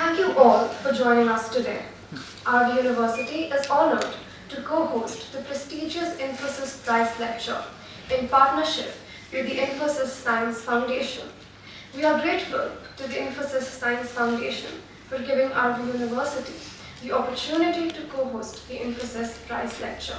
Thank you all for joining us today. RVU University is honored to co-host the prestigious Infosys Prize Lecture in partnership with the Infosys Science Foundation. We are grateful to the Infosys Science Foundation for giving RVU University the opportunity to co-host the Infosys Prize Lecture.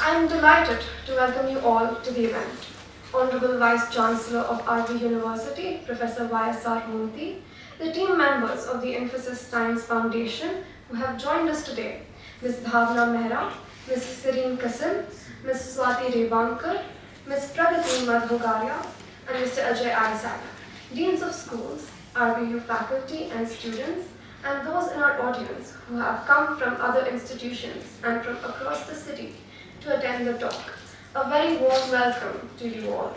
I am delighted to welcome you all to the event. Honorable Vice Chancellor of RVU University, Professor Y.S.R. Moonty, the team members of the Infosys Science Foundation who have joined us today, Ms. Bhavna Mehra, Ms. Sireen Kasim, Ms. Swati Revankar, Ms. Pragati Madhugaria, and Mr. Ajay Isaac, Deans of Schools, RVU faculty and students, and those in our audience who have come from other institutions and from across the city to attend the talk. A very warm welcome to you all.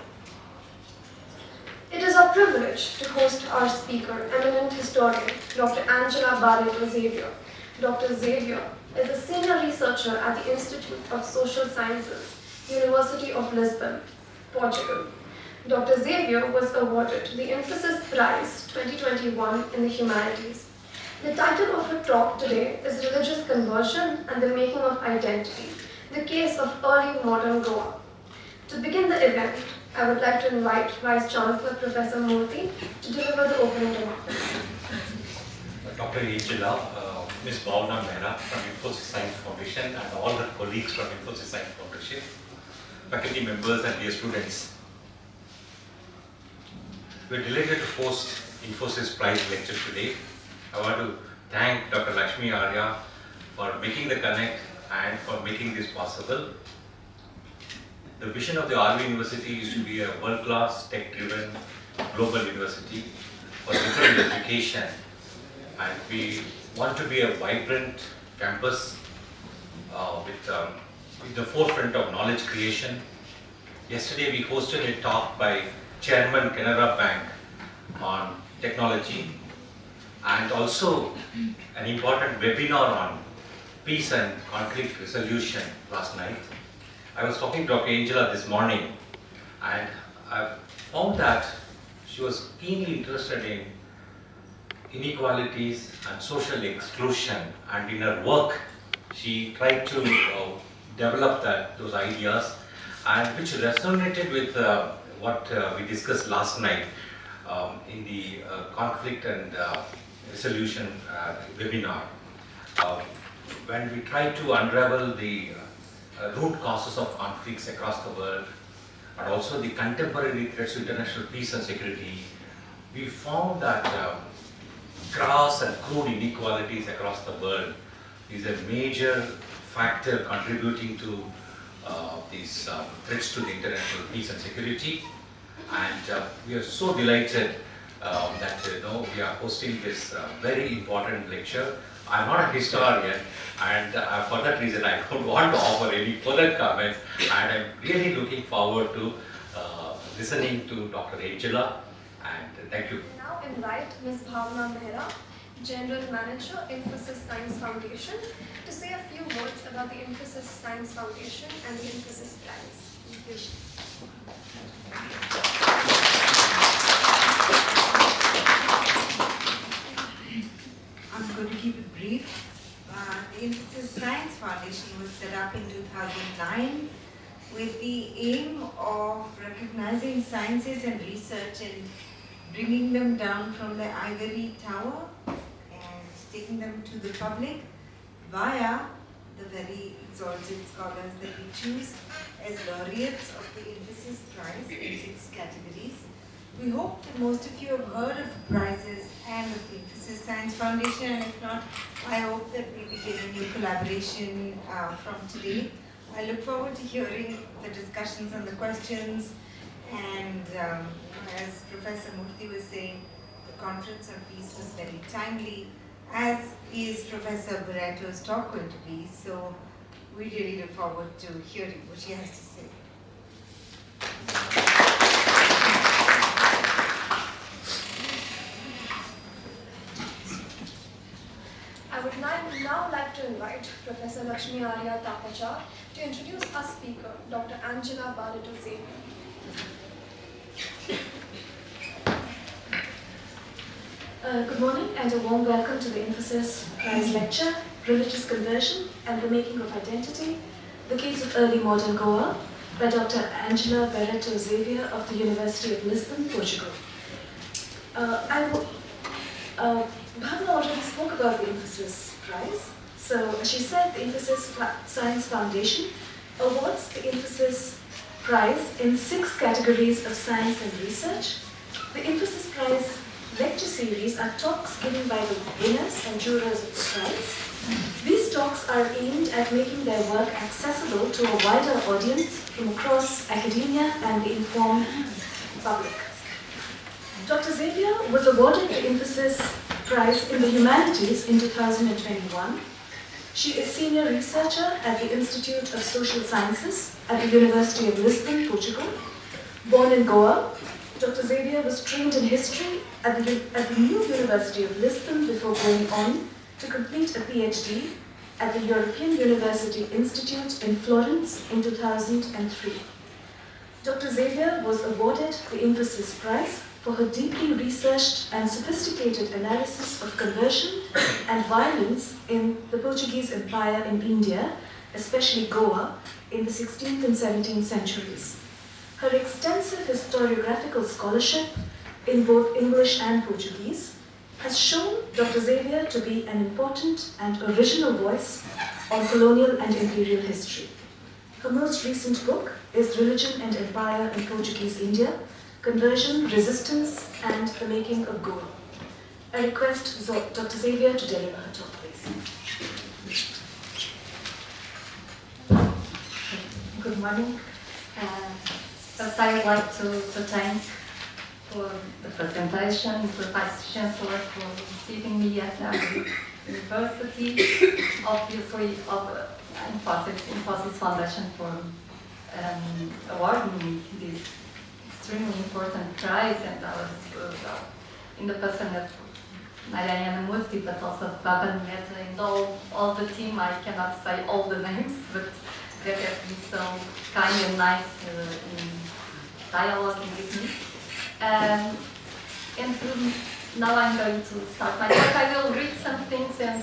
It is our privilege to host our speaker, eminent historian, Dr. Ângela Barreto Xavier. Dr. Xavier is a senior researcher at the Institute of Social Sciences, University of Lisbon, Portugal. Dr. Xavier was awarded the Infosys Prize 2021 in the Humanities. The title of her talk today is Religious Conversion and the Making of Identity, the case of early modern Goan. To begin the event, I would like to invite Vice Chancellor Professor Moonty to deliver the opening remarks. Dr. Ângela, Ms. Bhavna Mehra from Infosys Science Foundation and all the colleagues from Infosys Science Foundation, faculty members and dear students. We are delighted to host Infosys Prize Lecture today. I want to thank Dr. Lakshmi Arya for making the connect and for making this possible. The vision of the RVU University is to be a world-class, tech-driven, global university for different education, and we want to be a vibrant campus with the forefront of knowledge creation. Yesterday we hosted a talk by Chairman Canara Bank on technology, and also an important webinar on peace and conflict resolution last night. I was talking to Dr. Ângela this morning, and I found that she was keenly interested in inequalities and social exclusion, and in her work she tried to develop those ideas, and which resonated with what we discussed last night in the conflict and resolution webinar. When we try to unravel the root causes of conflicts across the world and also the contemporary threats to international peace and security, we found that crass and crude inequalities across the world is a major factor contributing to these threats to the international peace and security. And we are so delighted that we are hosting this very important lecture. I'm not a historian, and for that reason I don't want to offer any further comments, and I'm really looking forward to listening to Dr. Ângela, and thank you. I now invite Ms. Bhavna Mehra, General Manager, Infosys Science Foundation, to say a few words about the Infosys Science Foundation and the Infosys Prize. Thank you. I'm going to keep it brief. The Infosys Science Foundation was set up in 2009 with the aim of recognizing sciences and research and bringing them down from the ivory tower and taking them to the public via the very exalted scholars that we choose as laureates of the Infosys Prize in 6 categories. We hope that most of you have heard of the prizes and of the Infosys Science Foundation, and if not, I hope that we'll be giving you collaboration from today. I look forward to hearing the discussions and the questions, and as Professor Murthy was saying, the conference on peace was very timely, as is Professor Barreto's talk going to be, so we really look forward to hearing what she has to say. I would now like to invite Professor Lakshmi Arya Tapachar to introduce our speaker, Dr. Ângela Barreto Xavier. Good morning and a warm welcome to the Infosys Prize Lecture, Religious Conversion and the Making of Identity, the Case of Early Modern Goa, by Dr. Ângela Barreto Xavier of the University of Lisbon, Portugal. Bhavna already spoke about the Infosys Prize. So, as she said, the Infosys Science Foundation awards the Infosys Prize in 6 categories of science and research. The Infosys Prize lecture series are talks given by the winners and jurors of the prize. These talks are aimed at making their work accessible to a wider audience from across academia and the informed public. Dr. Xavier was awarded the Infosys Prize in the Humanities in 2021. She is senior researcher at the Institute of Social Sciences at the University of Lisbon, Portugal. Born in Goa, Dr. Xavier was trained in history at the new University of Lisbon before going on to complete a PhD at the European University Institute in Florence in 2003. Dr. Xavier was awarded the Infosys Prize for her deeply researched and sophisticated analysis of conversion and violence in the Portuguese Empire in India, especially Goa, in the 16th and 17th centuries. Her extensive historiographical scholarship in both English and Portuguese has shown Dr. Xavier to be an important and original voice on colonial and imperial history. Her most recent book is Religion and Empire in Portuguese India, Conversion, Resistance, and the Making of Goan. I request Dr. Xavier to deliver her talk, please. Good morning. First, I would like to thank for the presentation, the Vice Chancellor for receiving me at the University, obviously of Infosys Foundation for awarding me this extremely important prize, and I was in the person of Narayana Murthy, but also Baban Mehta and all the team. I cannot say all the names, but that has been so kind and nice in dialoguing with me. And now I'm going to start my talk. I will read some things and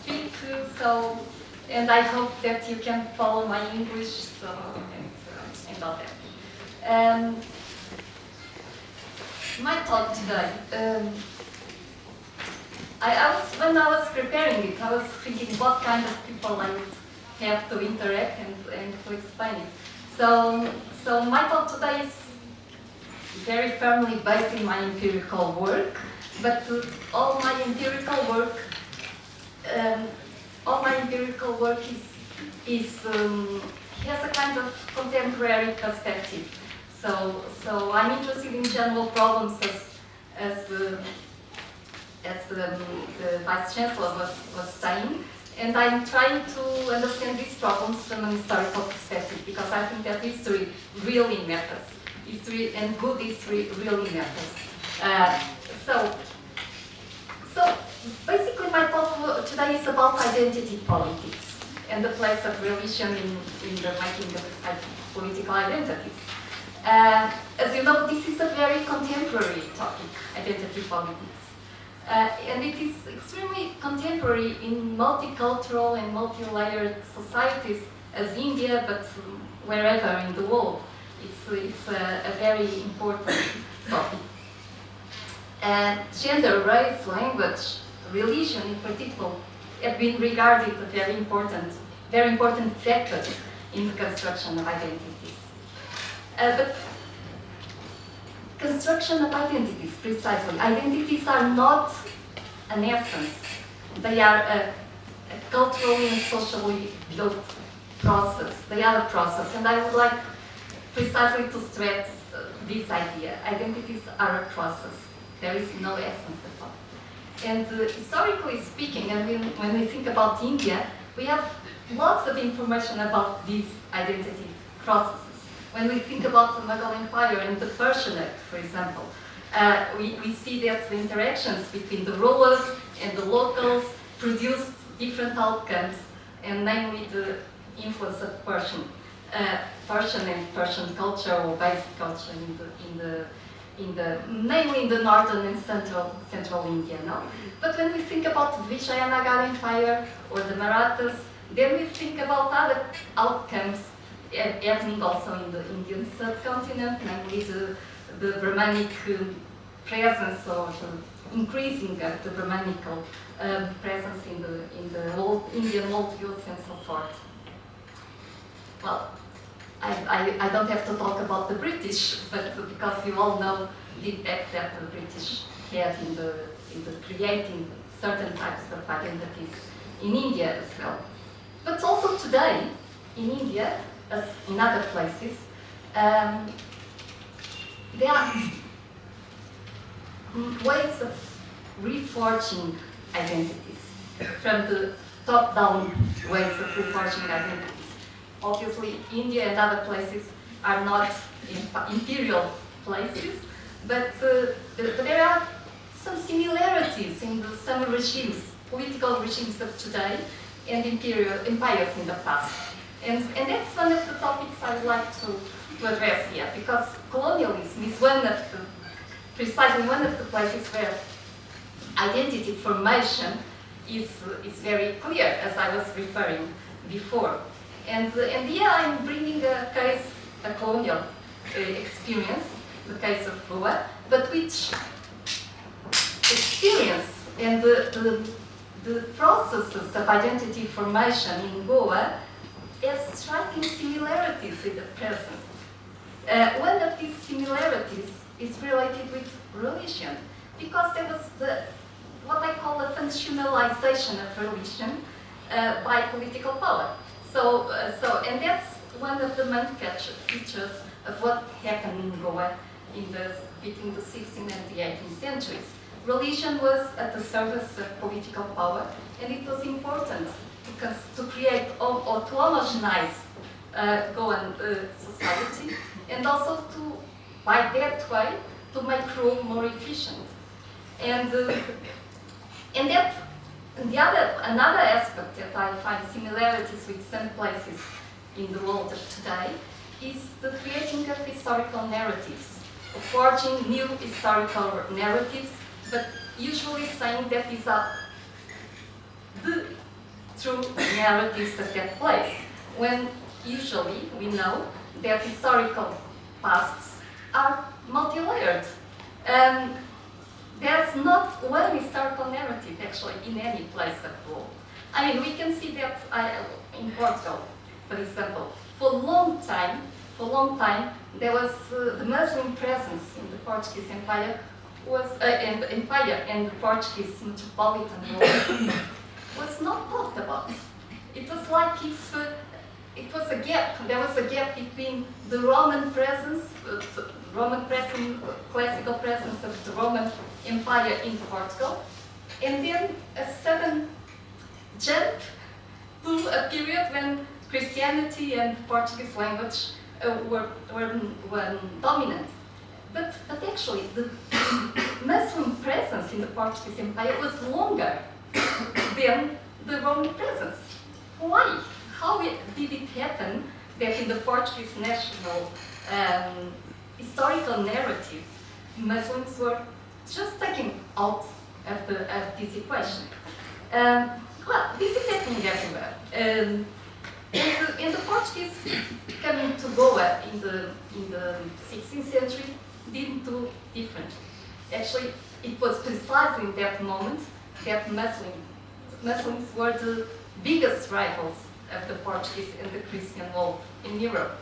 speak. And I hope that you can follow my English and all that. My talk today. When I was preparing it, I was thinking what kind of people I would have to interact and to explain it. So my talk today is very firmly based in my empirical work, but all my empirical work has a kind of contemporary perspective. So I'm interested in general problems as the Vice Chancellor was saying, and I'm trying to understand these problems from an historical perspective, because I think that history really matters. History and good history really matters. So basically my talk today is about identity politics and the place of religion in the making of political identities. As you know, this is a very contemporary topic, identity politics. And it is extremely contemporary in multicultural and multi-layered societies as India, but wherever in the world. It's a very important topic. Gender, race, language, religion in particular have been regarded as very important factors in the construction of identities. But construction of identities, precisely. Identities are not an essence. They are a culturally and socially built process. They are a process, and I would like precisely to stress this idea. Identities are a process. There is no essence at all. And historically speaking, and when we think about India, we have lots of information about these identity processes. When we think about the Mughal Empire and the Persianate, for example, we see that the interactions between the rulers and the locals produced different outcomes, and namely the influence of Persian and Persian culture or basic culture namely in the northern and central India, no? But when we think about Vijayanagara Empire or the Marathas, then we think about other outcomes happening also in the Indian subcontinent, namely the Brahmanic presence or the increasing of the Brahmanical presence in the old Indian old youth and so forth. Well, I don't have to talk about the British, but because you all know the impact that the British had in the creating certain types of identities in India as well. But also today, in India, as in other places, there are ways of reforging identities from the top-down ways of reforging identities. Obviously, India and other places are not imperial places, but there are some similarities in some regimes, political regimes of today, and empires in the past. And that's one of the topics I would like to address here, because colonialism is precisely one of the places where identity formation is very clear, as I was referring before. And here I'm bringing a colonial experience, the case of Goa, but which experience and the processes of identity formation in Goa have striking similarities with the present. One of these similarities is related with religion, because there was what I call the functionalization of religion by political power. And that's one of the main features of what happened in Goa between the 16th and the 18th centuries. Religion was at the service of political power, and it was important because to create or to homogenize Goan society, and also by that way, to make Rome more efficient. Another aspect that I find similarities with some places in the world of today is the creating of historical narratives, forging new historical narratives, but usually saying that these are the true narratives of that place, when usually we know that historical pasts are multi-layered. There's not one historical narrative actually in any place of the world. I mean, we can see that in Portugal, for example, for a long time, there was the Muslim presence in the Portuguese Empire and the Portuguese metropolitan world was not talked about. It was like if it was a gap. There was a gap between the Roman presence, classical presence of the Roman Empire in Portugal, and then a sudden jump to a period when Christianity and Portuguese language were dominant. But actually, the Muslim presence in the Portuguese Empire was longer than the Roman presence. Why? How did it happen that in the Portuguese national historical narrative, Muslims were just taken out of this equation? Well, this is happening everywhere. And the Portuguese coming to Goa in the 16th century didn't do different. Actually, it was precisely in that moment that Muslims were the biggest rivals of the Portuguese and the Christian world in Europe.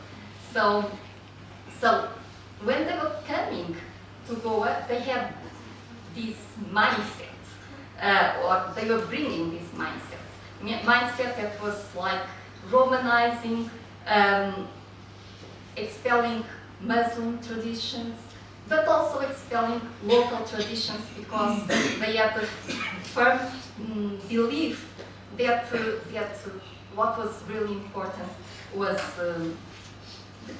So when they were coming to Goa, they had this mindset, or they were bringing this mindset that was like Romanizing, expelling Muslim traditions, but also expelling local traditions, because they had the firm belief that what was really important was the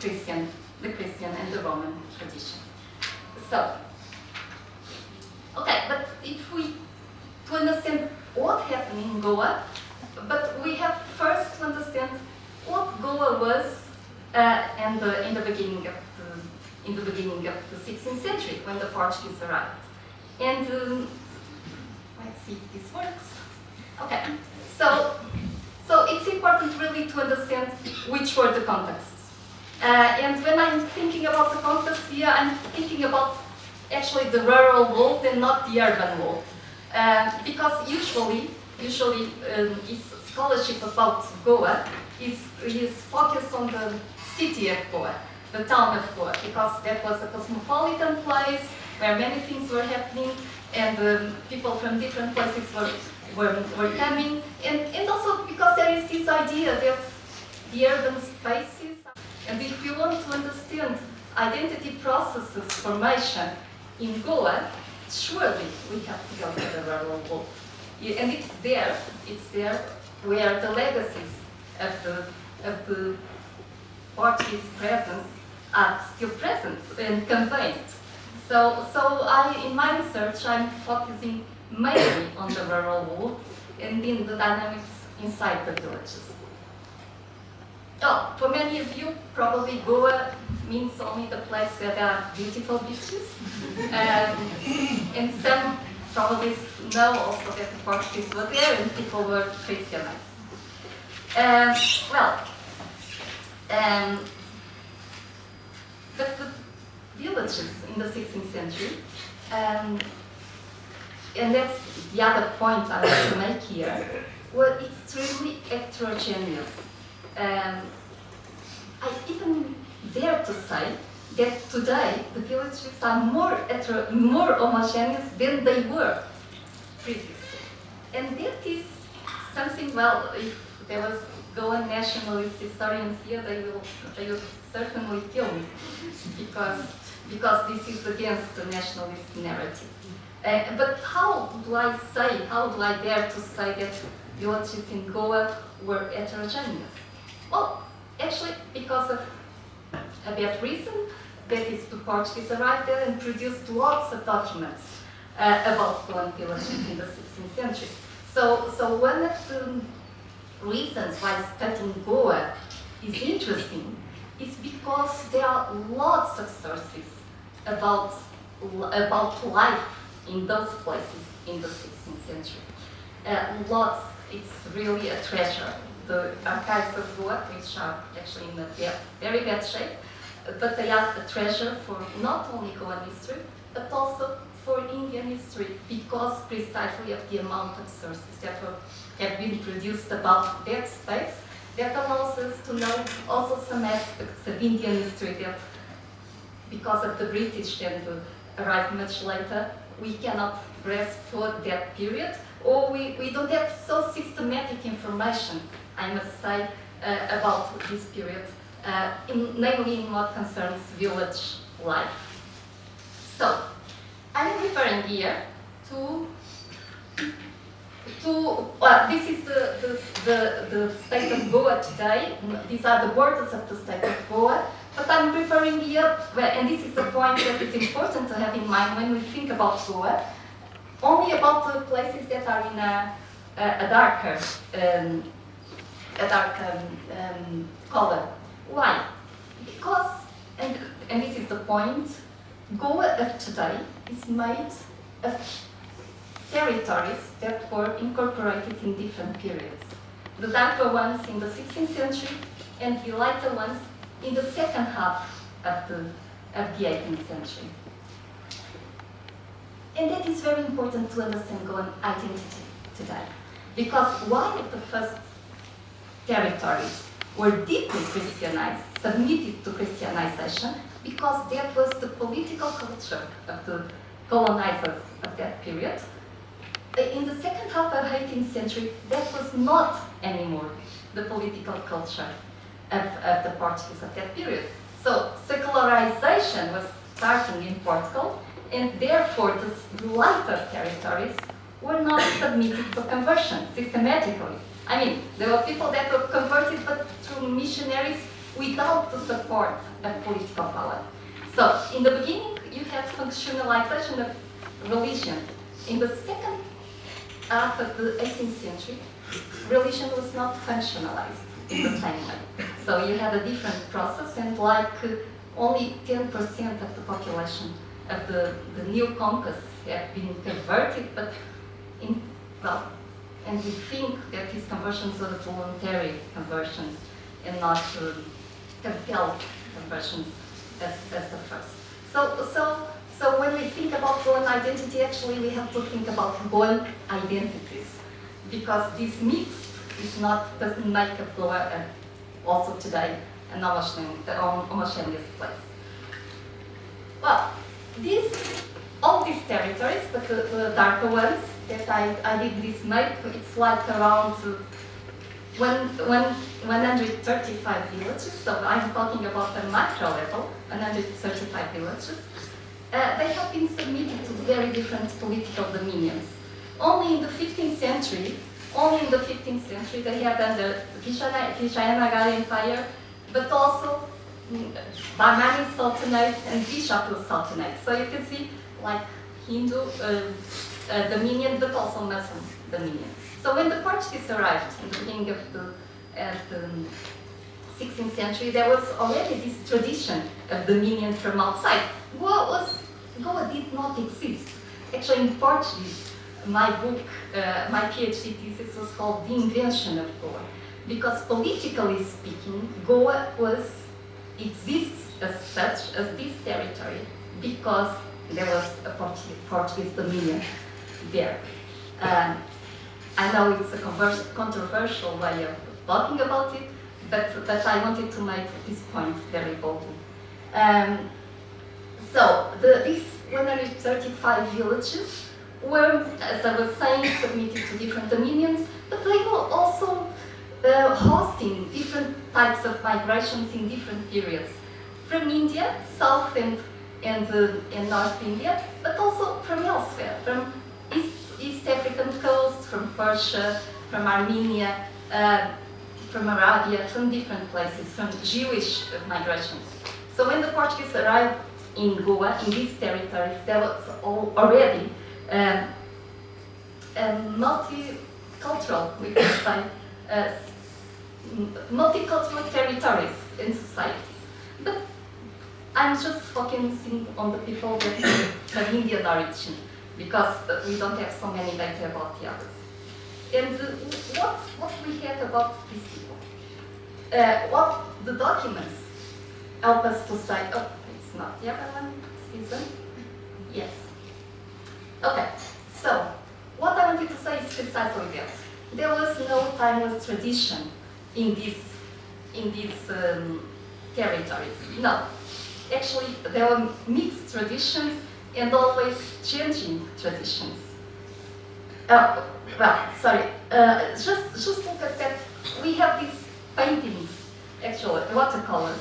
Christian and the Roman tradition. So, okay, but if we to understand what happened in Goa, but we have first to understand what Goa was in the beginning of in the beginning of the 16th century when the Portuguese arrived. And let's see if this works. Okay, so it's important really to understand which were the contexts. And when I'm thinking about the context here, I'm thinking about actually the rural world and not the urban world. Because usually scholarship about Goa is focused on the city of Goa, the town of Goa, because that was a cosmopolitan place where many things were happening and people from different places were coming, and also because there is this idea that the urban spaces, and if you want to understand identity processes formation in Goa, surely we have to go to the rural world. And it's there where the legacies of the Portuguese presence are still present and conveyed. So in my research, I'm focusing mainly on the rural world and in the dynamics inside the villages. Oh, for many of you, probably Goa means only the place where there are beautiful beaches. And some probably know also that the Portuguese were there and people were Christianized. But the villages in the 16th century, and that's the other point I want to make here, were extremely heterogeneous. I even dare to say that today the villages are more homogeneous than they were previously. And that is something, well, if there was Goan nationalist historians here, they will certainly kill me because this is against the nationalist narrative. But how do I dare to say that villages in Goa were heterogeneous? Well, actually, because of a bad reason, that is the Portuguese arrived there and produced lots of documents about Goan villages in the 16th century. So one of the reasons why studying Goa is interesting is because there are lots of sources about life in those places in the 16th century. Lots, it's really a treasure. The archives of Goa, which are actually in a very bad shape, but they are a treasure for not only Goan history, but also for Indian history, because precisely of the amount of sources that have been produced about that space, that allows us to know also some aspects of Indian history that, because of the British that arrived much later, we cannot grasp for that period, or we don't have so systematic information, I must say, about this period, namely in what concerns village life. So, I'm referring here to this is the state of Goa today. These are the borders of the state of Goa. But I'm referring here, and this is a point that is important to have in mind when we think about Goa, only about the places that are in a darker color. Why? Because, and this is the point, Goa of today is made of territories that were incorporated in different periods. The darker ones in the 16th century and the lighter ones in the second half of the 18th century. And that is very important to understand Goan identity today. Because while the first territories were deeply Christianized, submitted to Christianization, because that was the political culture of the colonizers of that period, in the second half of the 18th century, that was not anymore the political culture of the Portuguese of that period. So secularization was starting in Portugal, and therefore the lighter territories were not submitted to conversion systematically. I mean, there were people that were converted but through missionaries without the support of political power. So in the beginning, you had functionalization of religion. In the second half of the 18th century, religion was not functionalized in the same way. So you had a different process, and like only 10% of the population of the new compass have been converted, but and we think that these conversions are voluntary conversions and not compelled conversions as the first. So when we think about Goan identity, actually we have to think about Goan identities, because this mix doesn't make a Goa also today an homogeneous place. Well, all these territories, but the darker ones that I did this map, it's like around 135 villages, so I'm talking about the macro level, 135 villages. They have been submitted to very different political dominions. Only in the 15th century, they had under Vijayanagara Empire, but also Bahmani Sultanate and Bijapur Sultanate. So you can see like Hindu dominion, but also Muslim dominion. So when the Portuguese arrived in the beginning of the 16th century, there was already this tradition of dominion from outside. Goa did not exist. Actually, in Portuguese, my book, my PhD thesis was called The Invention of Goa, because politically speaking, Goa exists as such, as this territory, because there was a Portuguese dominion there. I know it's a controversial way of talking about it, but I wanted to make this point very boldly. So these 135 villages were, as I was saying, submitted to different dominions, but they were also hosting different types of migrations in different periods. From India, South and North India, but also from elsewhere, from East African coast, from Persia, from Armenia, from Arabia, from different places, from Jewish migrations. So when the Portuguese arrived in Goa, in these territories, there was already multicultural, we can say, multicultural territories in societies. But I'm just focusing on the people that have Indian origin, because we don't have so many data about the others. And what we have about these people? What the documents help us to say, oh, it's not the other one, Susan? Yes. Okay, so what I wanted to say is precisely that. There was no timeless tradition in these territories. No. Actually, there were mixed traditions and always changing traditions. Just look at that. We have these paintings, actually, watercolors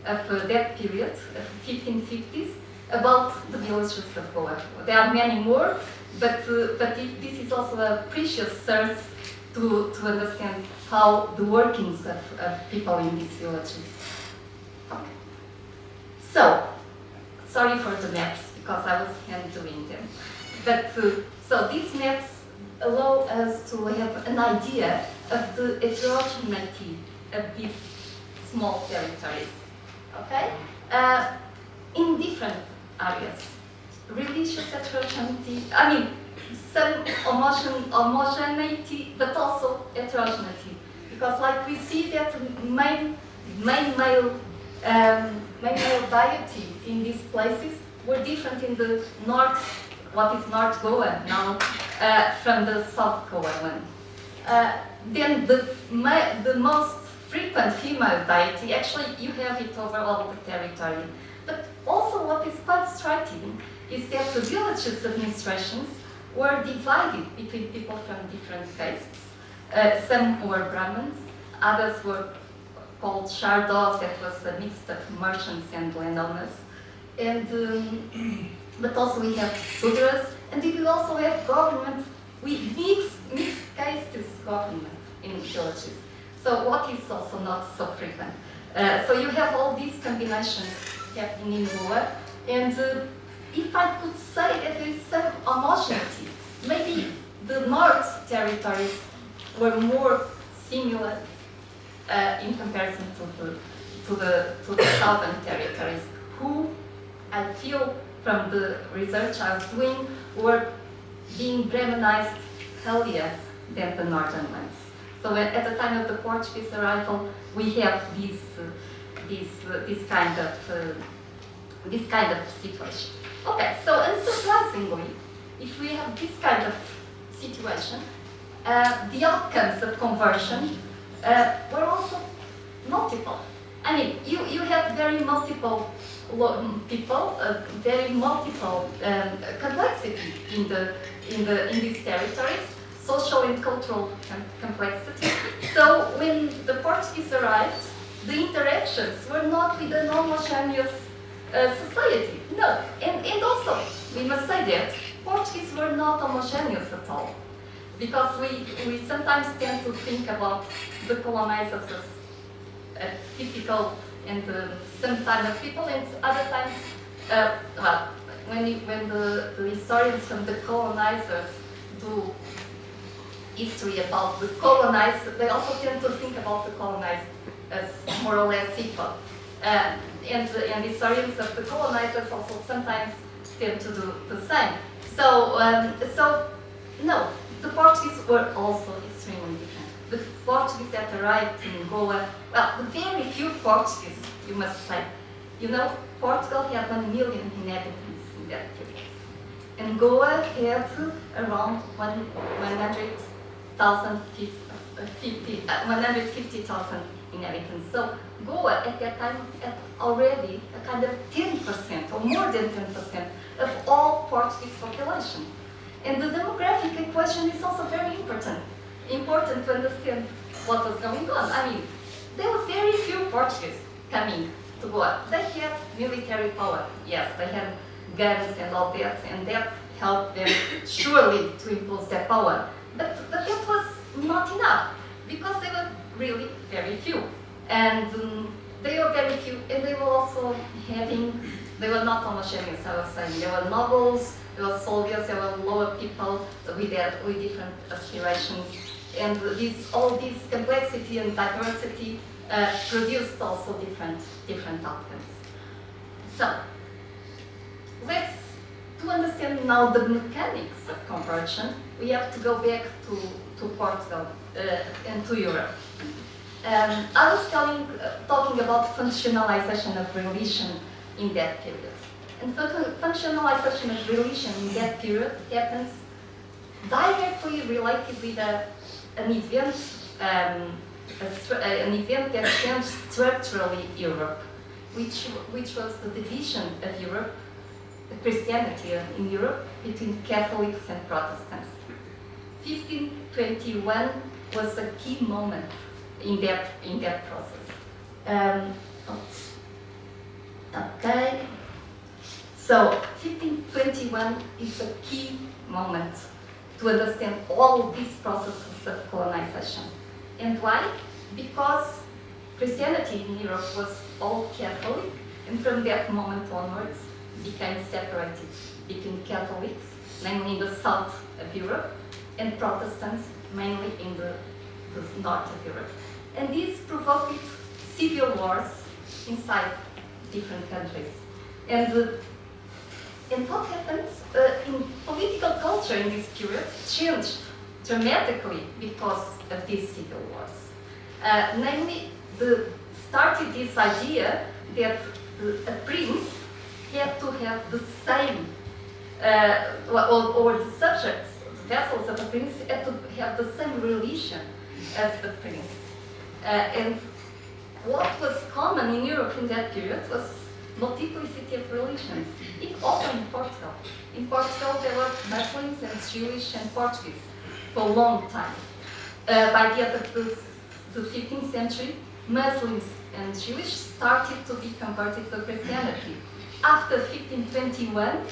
of that period, of 1550s, about the villages of Goa. There are many more, but this is also a precious source to understand how the workings of people in these villages. Okay. So, sorry for the maps, because I was hand-doing them. But, so these maps allow us to have an idea of the heterogeneity of these small territories, okay? In different areas. Religious heterogeneity, I mean, some homogeneity, but also heterogeneity. Because like we see that main male deity in these places were different in the north, what is North Goa now, from the South Goa one. Then the most frequent female deity, actually you have it over all the territory. But also what is quite striking is that the villages' administrations were divided between people from different castes. Some were Brahmins, others were called Shardos, that was a mix of merchants and landowners. And, but also we have Sudras, and we will also have government with mixed castes government in villages. So what is also not so frequent. So you have all these combinations happening in Goa, and if I could say that there is some homogeneity, maybe the north territories were more similar in comparison to the southern territories, who I feel from the research I was doing were being Bremenized earlier than the northern ones. So at the time of the Portuguese arrival, we have this kind of situation. Okay, so unsurprisingly, if we have this kind of situation, the outcomes of conversion were also multiple. I mean, you have very multiple people, very multiple complexity in these territories, social and cultural complexity. So when the Portuguese arrived, the interactions were not with an homogeneous society. No, and also we must say that Portuguese were not homogeneous at all, because we sometimes tend to think about the colonizers as typical and some kind of people, and other times, well, when the historians from the colonizers do history about the colonized, they also tend to think about the colonized as more or less equal. And historians of the colonizers also sometimes tend to do the same. So no, the Portuguese were also extremely different. The Portuguese that arrived in Goa, well, the very few Portuguese, you must say. You know, Portugal had 1 million inhabitants in that period. And Goa had around 150,000 inhabitants. So Goa at that time had already a kind of 10% or more than 10% of all Portuguese population. And the demographic equation is also very important to understand what was going on. I mean, there were very few Portuguese coming to Goa. They had military power, yes, they had guns and all that, and that helped them surely to impose their power. But that was not enough, because they were really very few. And they were very few, and they were also they were not homogeneous, I was saying. There were nobles, there were soldiers, there were lower people with different aspirations. And all this complexity and diversity produced also different outcomes. So, to understand now the mechanics of conversion, we have to go back to Portugal and to Europe. I was talking about functionalization of religion in that period. And functionalization of religion in that period happens directly related with an event that changed structurally Europe, which was the division of Europe, the Christianity in Europe, between Catholics and Protestants. 1521 was a key moment in that process. Okay, so 1521 is a key moment to understand all these processes of colonization. And why? Because Christianity in Europe was all Catholic, and from that moment onwards became separated between Catholics, mainly in the south of Europe, and Protestants, mainly in the north of Europe. And this provoked civil wars inside different countries. And what happened in political culture in this period changed dramatically because of these civil wars. Namely, started this idea that a prince had to have the same, or the subjects, the vassals of a prince had to have the same religion as the prince. And what was common in Europe in that period was multiplicity of religions. Also in Portugal. In Portugal there were Muslims and Jewish and Portuguese for a long time. By the end of the 15th century, Muslims and Jewish started to be converted to Christianity. After 1521,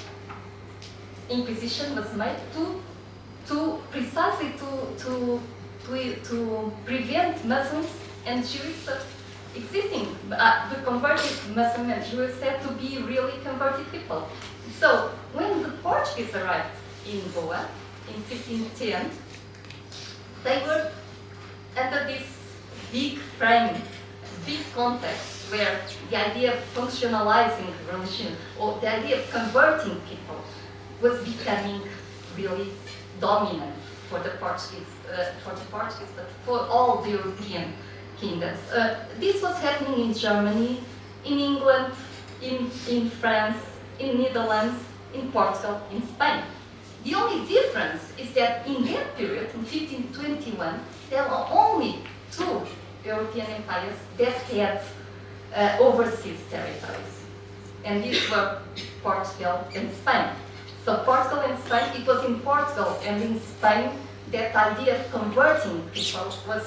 Inquisition was made precisely to prevent Muslims and Jews from existing. The converted Muslim and Jews had to be really converted people. So when the Portuguese arrived in Goa in 1510, they were under this big frame, big context where the idea of functionalizing religion or the idea of converting people was becoming really dominant for the Portuguese, but for all the European kingdoms. This was happening in Germany, in England, in France, in Netherlands, in Portugal, in Spain. The only difference is that in that period, in 1521, there were only 2 European empires that had overseas territories. And these were Portugal and Spain. So Portugal and Spain, it was in Portugal and in Spain that idea of converting people was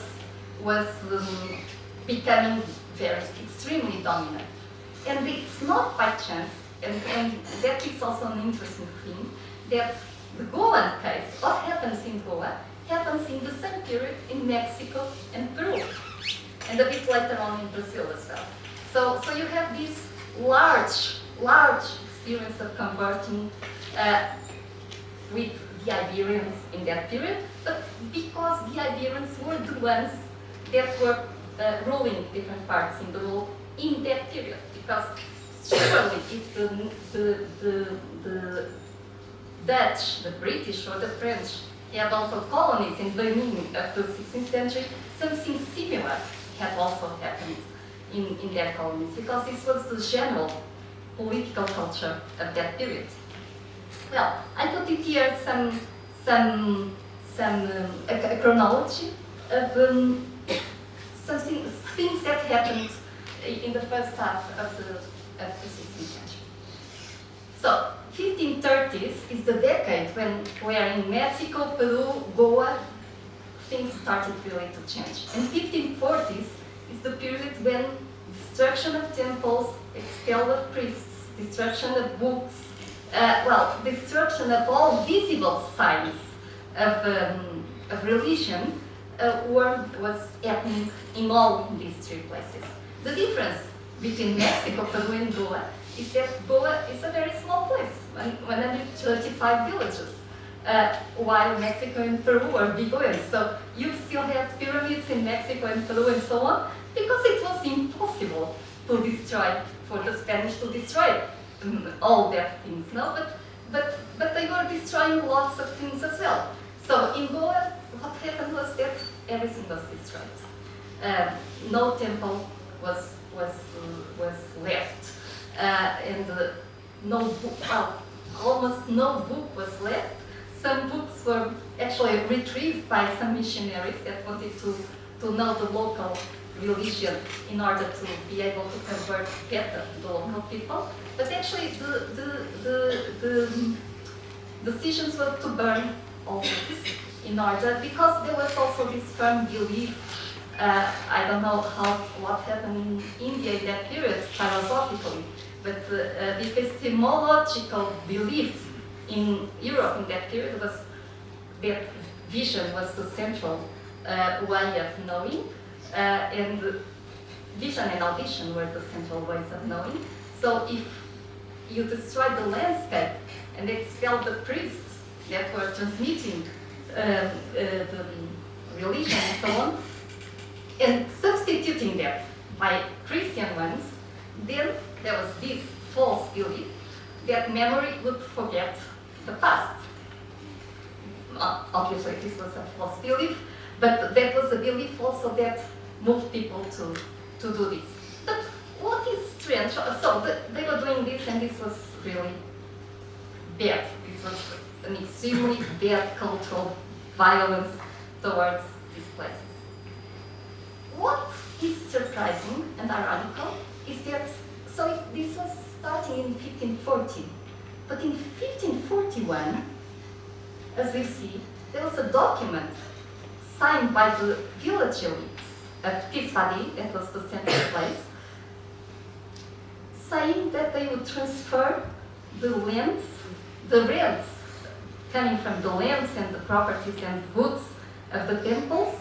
becoming very extremely dominant. And it's not by chance, and that is also an interesting thing, that the Goan case, what happens in Goa, happens in the same period in Mexico and Peru, and a bit later on in Brazil as well. So you have this large experience of converting with the Iberians in that period, but because the Iberians were the ones that were ruling different parts in the world in that period, because surely if the Dutch, the British or the French had also colonies in the beginning of the 16th century, something similar had also happened in their colonies, because this was the general political culture of that period. Well, I put it here a chronology of things that happened in the first half of the 16th century. So, 1530s is the decade where in Mexico, Peru, Goa, things started really to change. And 1540s is the period when destruction of temples, expel of priests, destruction of books, destruction of all visible signs of religion was happening in all these 3 places. The difference between Mexico, Peru and Goa is that Goa is a very small place, 135 villages, while Mexico and Peru are big ones. So you still have pyramids in Mexico and Peru and so on, because it was impossible to destroy, for the Spanish to destroy all their things, no? But they were destroying lots of things as well. So in Goa, what happened was that everything was destroyed. No temple was left, and no book, almost no book was left. Some books were actually retrieved by some missionaries that wanted to know the local religion in order to be able to convert better the local people. But actually the decisions were to burn all books in order, because there was also this firm belief, I don't know what happened in India in that period philosophically, but the epistemological belief in Europe in that period was that vision was the central way of knowing, and vision and audition were the central ways of knowing. So if you destroy the landscape and expel the priests that were transmitting the religion and so on, and substituting them by Christian ones, then there was this false belief that memory would forget the past. Obviously, this was a false belief, but that was a belief also that moved people to do this. But what is strange, so they were doing this, and this was really bad. This was an extremely bad cultural violence towards these places. What is surprising and ironical is that, so this was starting in 1540, but in 1541, as we see, there was a document signed by the village elites of Tisvadi, that was the central place, saying that they would transfer the lands, the rents coming from the lands and the properties and goods of the temples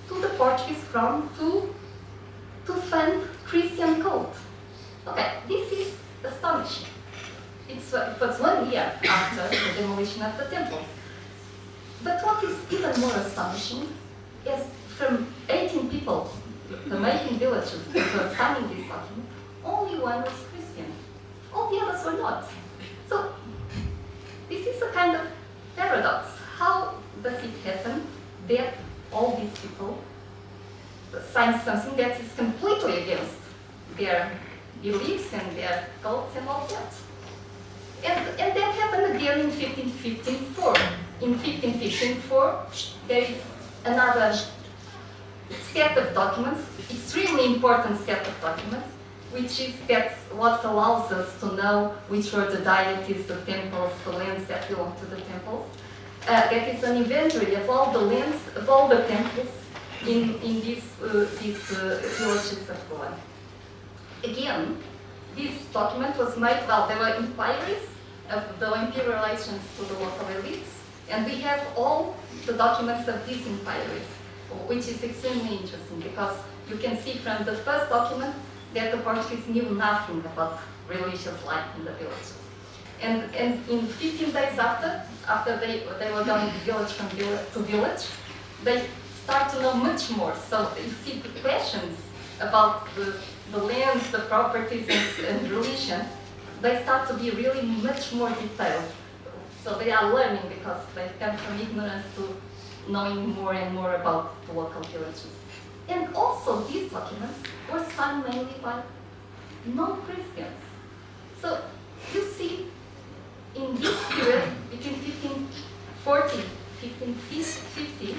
to the Portuguese crown to fund Christian cult. Okay, this is astonishing. It was 1 year after the demolition of the temples. But what is even more astonishing is from 18 people, from 18 villages that were signing this document, one was Christian. All the others were not. So this is a kind of paradox. How does it happen that all these people sign something that is completely against their beliefs and their cults and all that? And that happened again in 1554. In 1554, there is another set of documents, extremely important set of documents, which is that's what allows us to know which were the deities, the temples, the lands that belong to the temples. That is an inventory of all the lands, of all the temples in these villages of Goan. Again, this document was made, well, there were inquiries of the imperial relations to the local elites, and we have all the documents of these inquiries, which is extremely interesting because you can see from the first document that the Portuguese knew nothing about religious life in the villages. And in 15 days after they were going village from to village, they start to know much more. So you see the questions about the lands, the properties, and religion, they start to be really much more detailed. So they are learning because they come from ignorance to knowing more and more about the local villages. And also these documents were signed mainly by non-Christians. So you see in this period between 1540 1550s,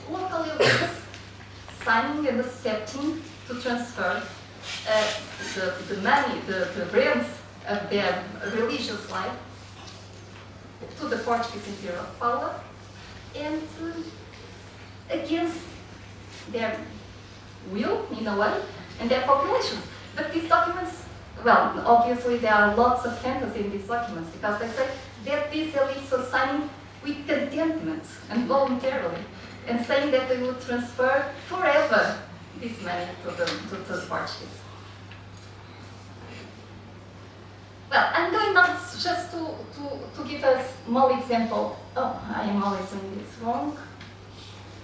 local elites signing and accepting to transfer the money, the rents of their religious life to the Portuguese imperial power and against their will, in a way, and their populations. But these documents, well, obviously there are lots of fantasy in these documents because they say that these elites were signing with contentment and voluntarily and saying that they would transfer forever this money to the Portuguese. Well, I'm going now just to give a small example. Oh, I am always doing this wrong.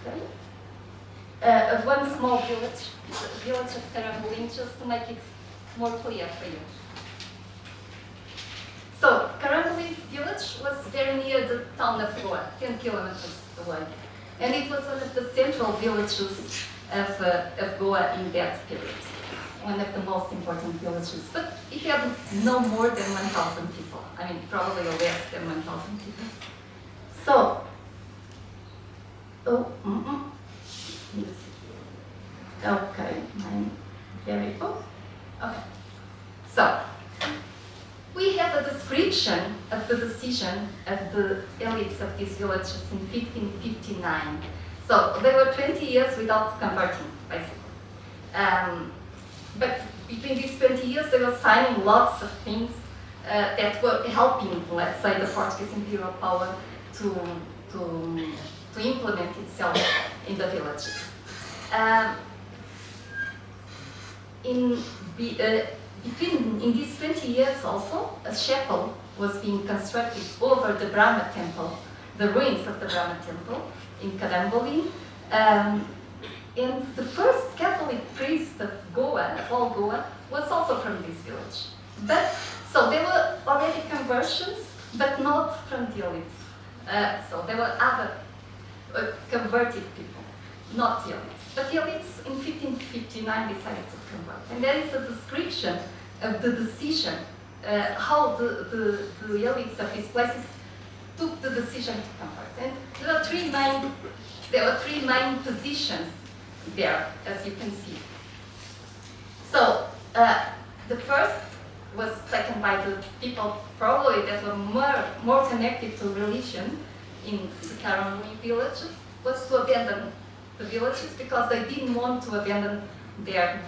Okay. Of one small village, the village of Carambolim, just to make it more clear for you. So, Carambolim village was very near the town of Goan, 10 kilometers away. And it was one of the central villages of Goa in that period. One of the most important villages. But it had no more than 1,000 people. I mean, probably less than 1,000 people. So, okay, very good. Okay, so we have a description of the decision of the elites of these villages in 1559. So they were 20 years without converting, basically. But between these 20 years, they were signing lots of things that were helping, let's say, the Portuguese imperial power to implement itself in the villages. In these 20 years also, a chapel was being constructed over the Brahma temple, the ruins of the Brahma temple in Carambolim. And the first Catholic priest of Goa, of all Goa, was also from this village. But, so there were already conversions, but not from the elites. So there were other converted people, not the elites. But the elites in 1559 decided to convert. And there is a description of the decision, how the elites of these places took the decision to convert. And there were three main positions there, as you can see. So, the first was taken by the people probably that were more connected to religion in the Carambolim villages, was to abandon the villages because they didn't want to abandon their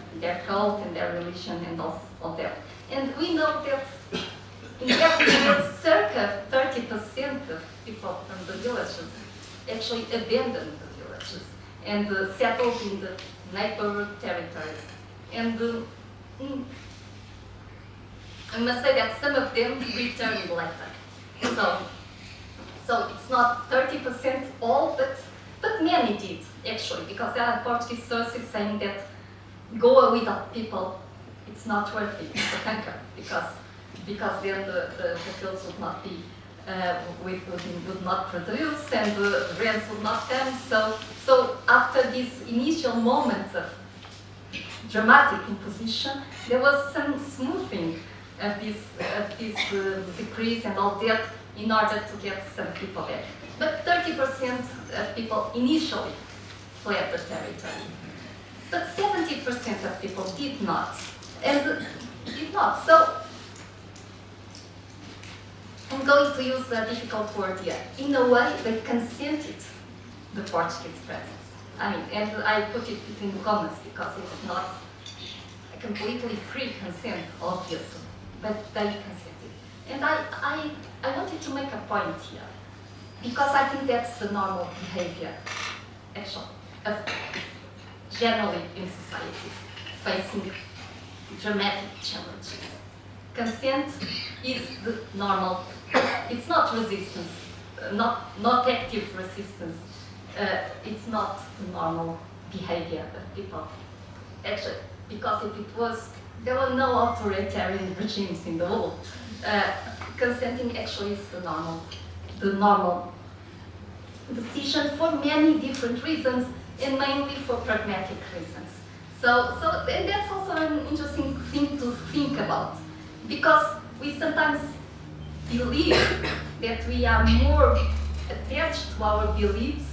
cult and their religion and all that. And we know that in that period, circa 30% of people from the villages actually abandoned the villages and settled in the neighboring territories. And I must say that some of them returned later. So it's not 30% all, but many did, actually, because there are Portuguese sources saying that Goa without people it's not worth it to conquer because then the fields would not be would not produce and the rents would not come. So after this initial moment of dramatic imposition, there was some smoothing of this decrease and all that in order to get some people there. But 30% of people initially fled the territory. But 70% of people did not. And did not. So I'm going to use a difficult word here. In a way, they consented the Portuguese presence. I mean, and I put it between commas because it's not a completely free consent, obviously, but they consented. And I wanted to make a point here because I think that's the normal behavior, actually, of generally in societies facing dramatic challenges. Consent is the normal. It's not resistance, not active resistance. It's not the normal behavior of people. Actually, because if it was, there were no authoritarian regimes in the world. Consenting actually is the normal decision for many different reasons, and mainly for pragmatic reasons. And that's also an interesting thing to think about, because we sometimes believe that we are more attached to our beliefs,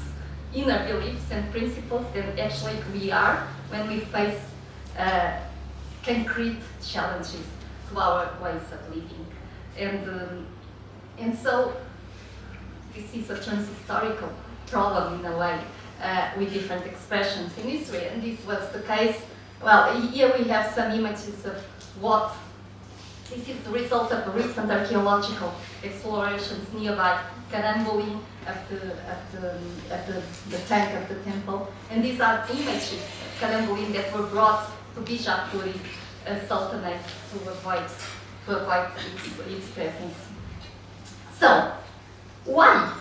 inner beliefs and principles than actually we are when we face concrete challenges to our ways of living. And so this is a transhistorical problem in a way, with different expressions in history, and this was the case. Well, here we have some images of what this is the result of recent archaeological explorations nearby Carambolim at the tank of the temple, and these are images of Carambolim that were brought to Bijapuri Sultanate to avoid its presence. So, why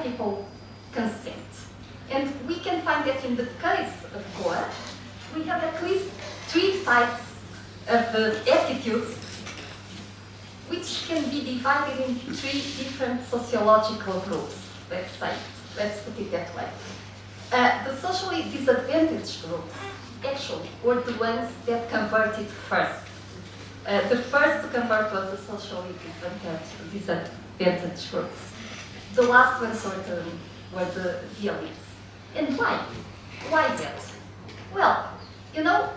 people consent? And we can find that in the case of Goa, we have at least 3 types of attitudes which can be divided into 3 different sociological groups, let's put it that way. The socially disadvantaged groups actually were the ones that converted first. The first to convert were the socially disadvantaged groups. The last ones were the elites. And why? Why that? Well, you know,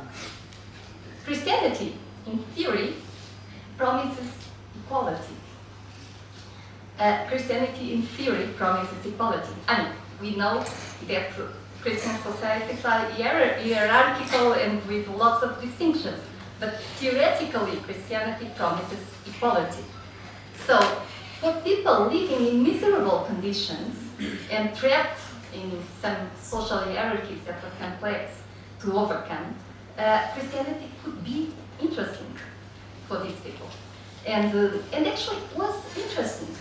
Christianity, in theory, promises equality. Christianity, in theory, promises equality. I mean, we know that Christian societies are hierarchical and with lots of distinctions, but theoretically, Christianity promises equality. So, for people living in miserable conditions and trapped in some social hierarchies that are complex to overcome, Christianity could be interesting for these people. And actually it was interesting.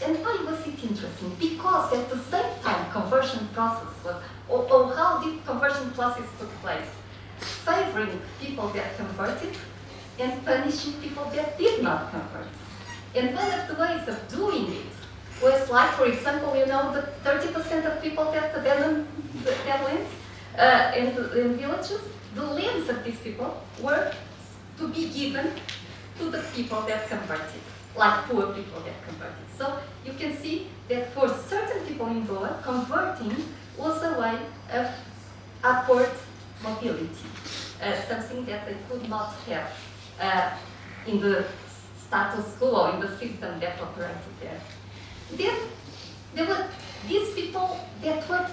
And why was it interesting? Because at the same time conversion process was, or how the conversion process took place, favoring people that converted and punishing people that did not convert. And one of the ways of doing it was like, for example, you know, the 30% of people that abandoned their lands in villages, the lands of these people were to be given to the people that converted, like poor people that converted. So you can see that for certain people in Goa, converting was a way of upward mobility, something that they could not have in the status quo, in the system that operated there. Then there were these people that were,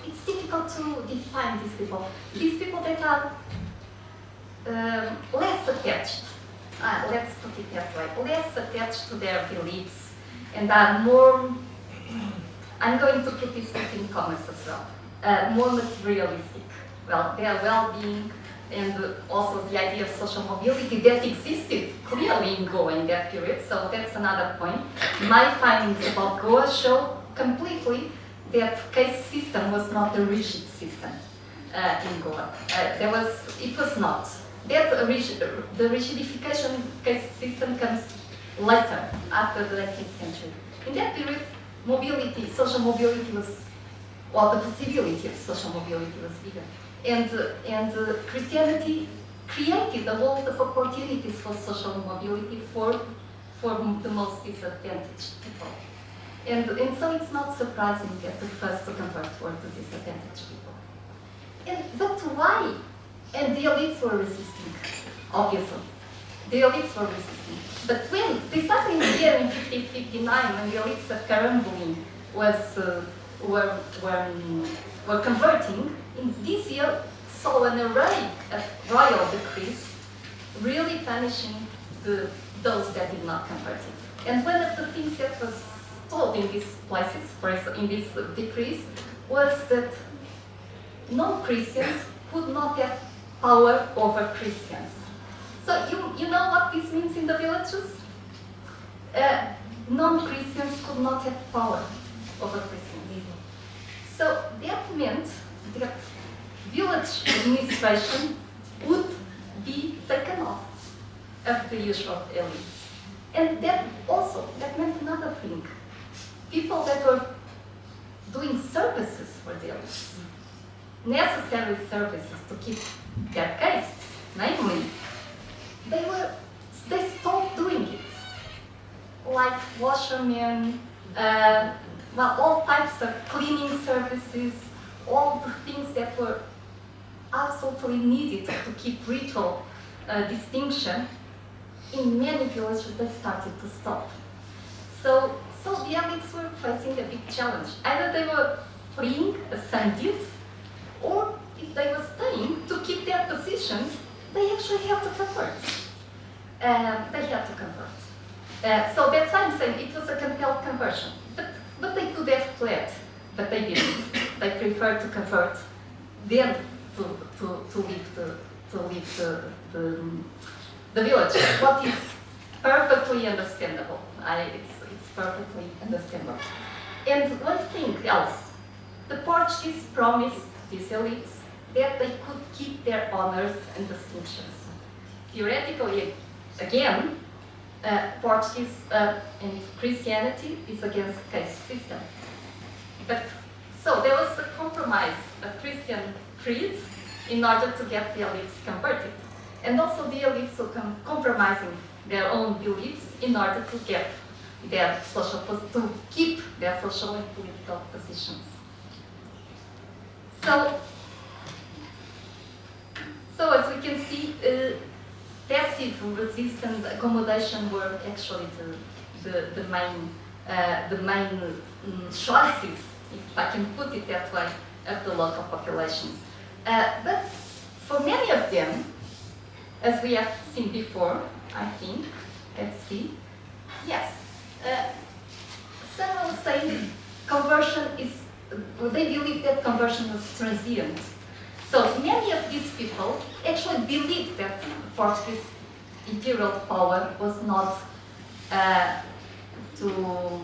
it's difficult to define these people that are less attached, let's put it that way, less attached to their beliefs and are more, I'm going to put this in commas as well, more materialistic. Well, their well-being and also the idea of social mobility that existed clearly in Goa in that period, so that's another point. My findings about Goa show completely that case system was not a rigid system in Goa. It was not. The rigidification case system comes later, after the 18th century. In that period, mobility, social mobility was, well, the possibility of social mobility was bigger. And Christianity created a world of opportunities for social mobility for the most disadvantaged people. And so it's not surprising that the first to convert were the disadvantaged people. But why? And the elites were resisting, obviously. The elites were resisting. But when, precisely here in 1559, when the elites of Karambulin were converting, in this year saw an array of royal decrees really punishing those that did not convert it. And one of the things that was told in these places, for example, in these decrees, was that non-Christians could not have power over Christians. So you know what this means in the villages? Non-Christians could not have power over Christians. So that meant that village administration would be taken off of the usual elites. And that meant another thing. People that were doing services for the elites, necessary services to keep their castes, namely, they stopped doing it. Like washermen, all types of cleaning services, all the things that were absolutely needed to keep ritual distinction, in many villages they started to stop. So the elites were facing a big challenge. Either they were fleeing as some did, or if they were staying to keep their positions, they actually had to convert. So that's why I'm saying it was a compelled conversion. But they could have fled, but they didn't. They preferred to convert than to leave the village. What is perfectly understandable. It's perfectly understandable. And one thing else, the Portuguese promised these elites that they could keep their honors and distinctions. Theoretically, again, Portuguese and Christianity is against the caste system. So there was a compromise, a Christian creed, in order to get the elites converted. And also the elites were compromising their own beliefs in order to get their to keep their social and political positions. So as we can see, passive resistance accommodation were actually the main choices, if I can put it that way, of the local populations. But for many of them, as we have seen before, I think, let's see, yes, some will say conversion is, they believe that conversion was transient. So many of these people actually believed that Portuguese imperial power was not to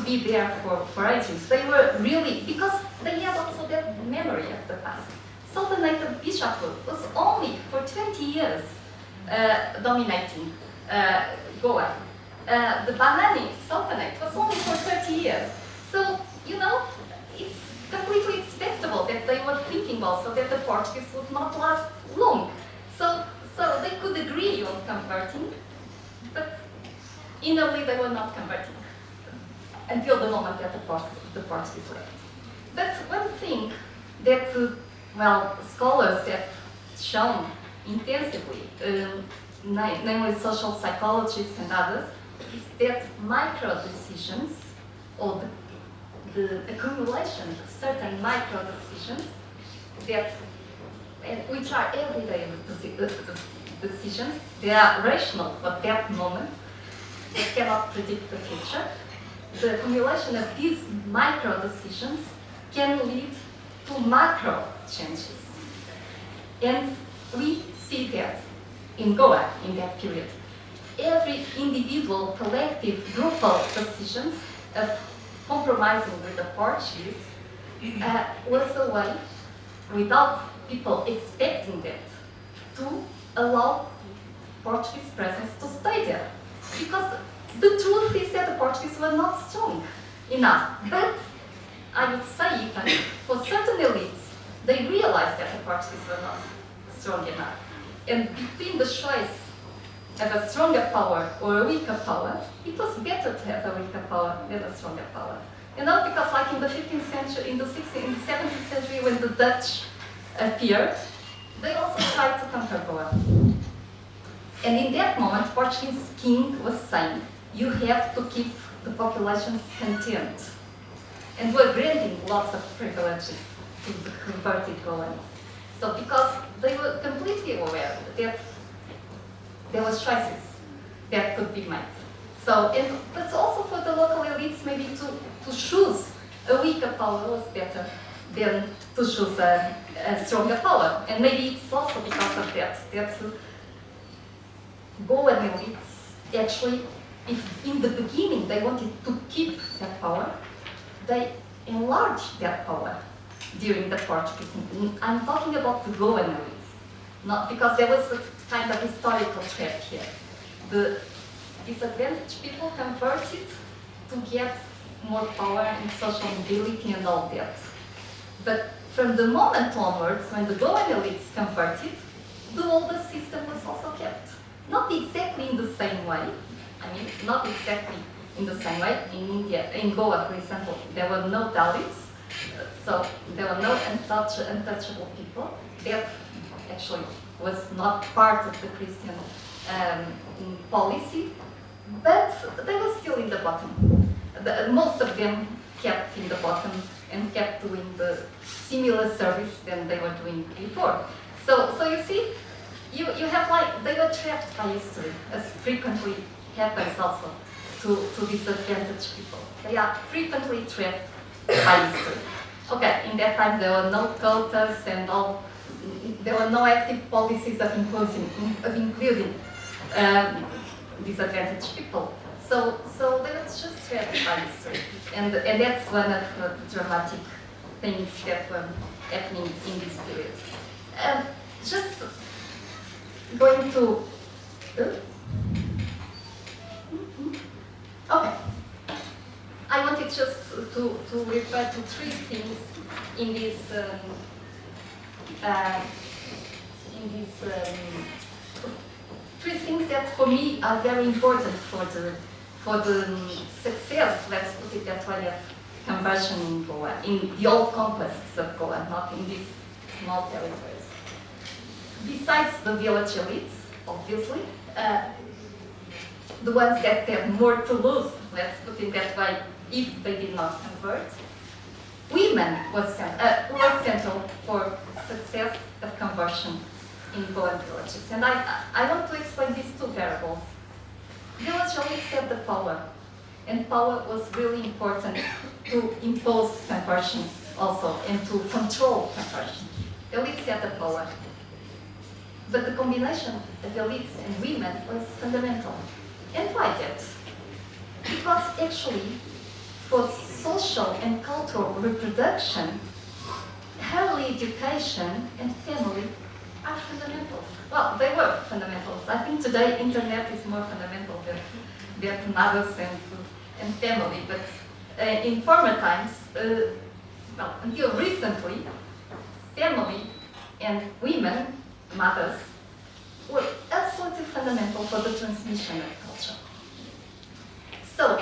be there for ages. They were really, because they had also that memory of the past. So the native bishophood was only for 20 years dominating Goa. The Banani Sultanate was only for 30 years. So, it's completely expectable that they were thinking also that the Portuguese would not last long. So they could agree on converting, but inwardly they were not converting until the moment that the Portuguese left. But one thing that, scholars have shown intensively, namely social psychologists and others, is that micro decisions, or the accumulation of certain micro decisions which are everyday decisions, they are rational at that moment, they cannot predict the future. The accumulation of these micro decisions can lead to macro changes. And we see that in Goa in that period. every individual, collective, groupal decisions of compromising with the Portuguese was a way, without people expecting that, to allow Portuguese presence to stay there. Because the truth is that the Portuguese were not strong enough. But I would say even for certain elites, they realized that the Portuguese were not strong enough. And between the choice of a stronger power or a weaker power, it was better to have a weaker power than a stronger power. You know, because like in the 15th century, in the 16th, in the 17th century, when the Dutch appeared, they also tried to conquer Goan. And in that moment, Portuguese king was saying, you have to keep the populations content. And were granting lots of privileges to the converted Goans. So because they were completely aware that there was choices that could be made. So, and but also for the local elites maybe to choose a weaker power was better than to choose a stronger power. And maybe it's also because of that Goan elites actually, if in the beginning they wanted to keep that power, they enlarged that power during the Portuguese. I'm talking about the Goan elites, not because there was a kind of historical threat here. The disadvantaged people converted to get more power and social mobility and all that. But from the moment onwards, when the Goan elites converted, the older system was also kept. Not exactly in the same way. I mean, not exactly in the same way. In India, in Goa, for example, there were no Dalits, so there were no untouchable people. That actually was not part of the Christian policy, but they were still in the bottom. Most of them kept in the bottom and kept doing the similar service than they were doing before. So you see, you have like, they were trapped by history, as frequently happens also to disadvantaged people. They are frequently trapped by history. Okay, in that time there were no quotas and all, there were no active policies of including disadvantaged people. So they were just trapped by history. And that's one of the dramatic things that were happening in this period. Just going to... Okay. I wanted just to refer to three things in this three things that for me are very important for the success, let's put it that way, of conversion in Goa, in the old conquests of Goa, not in these small territories. Besides the village elites, obviously, the ones that have more to lose, let's put it that way, if they did not convert, women were central for success of conversion in Goan villages. And I want to explain these two variables. Village elites had the power, and power was really important to impose conversion also, and to control conversion. Elites had the power. But the combination of elites and women was fundamental. And why that? Because actually, for social and cultural reproduction, early education and family are fundamentals. Well, they were fundamentals. I think today internet is more fundamental than mothers and family. But in former times, well, until recently, family and women, mothers, were absolutely fundamental for the transmission of culture. So